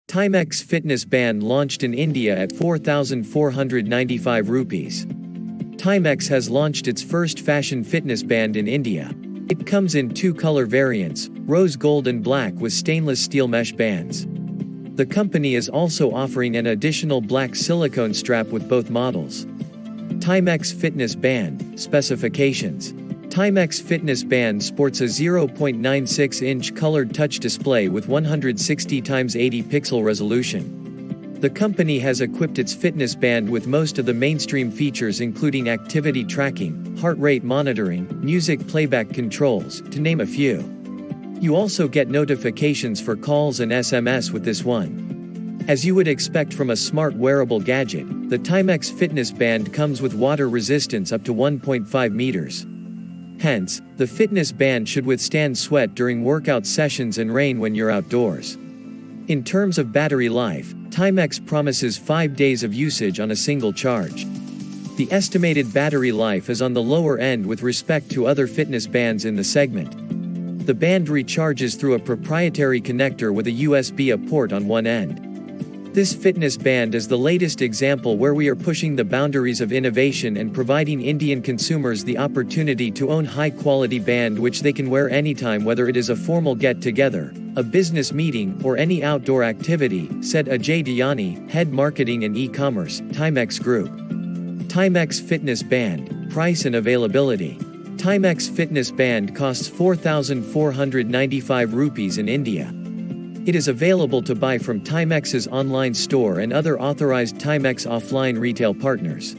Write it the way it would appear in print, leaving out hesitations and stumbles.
Timex fitness band launched in India at 4,495 rupees. Timex has launched its first fashion fitness band in India. It comes in two color variants, rose gold and black with stainless steel mesh bands. The company is also offering an additional black silicone strap with both models. Timex fitness band specifications. Timex fitness band sports a 0.96-inch colored touch display with 160x80 pixel resolution. The company has equipped its fitness band with most of the mainstream features including activity tracking, heart rate monitoring, music playback controls, to name a few. You also get notifications for calls and SMS with this one. As you would expect from a smart wearable gadget, the Timex fitness band comes with water resistance up to 1.5 meters. Hence, the fitness band should withstand sweat during workout sessions and rain when you're outdoors. In terms of battery life, Timex promises 5 days of usage on a single charge. The estimated battery life is on the lower end with respect to other fitness bands in the segment. The band recharges through a proprietary connector with a USB-A port on one end. This fitness band is the latest example where we are pushing the boundaries of innovation and providing Indian consumers the opportunity to own high-quality band which they can wear anytime, whether it is a formal get-together, a business meeting, or any outdoor activity, said Ajay Dayani, Head Marketing and E-Commerce, Timex Group. Timex Fitness Band, Price and Availability. Timex Fitness Band costs 4,495 rupees in India. It is available to buy from Timex's online store and other authorized Timex offline retail partners.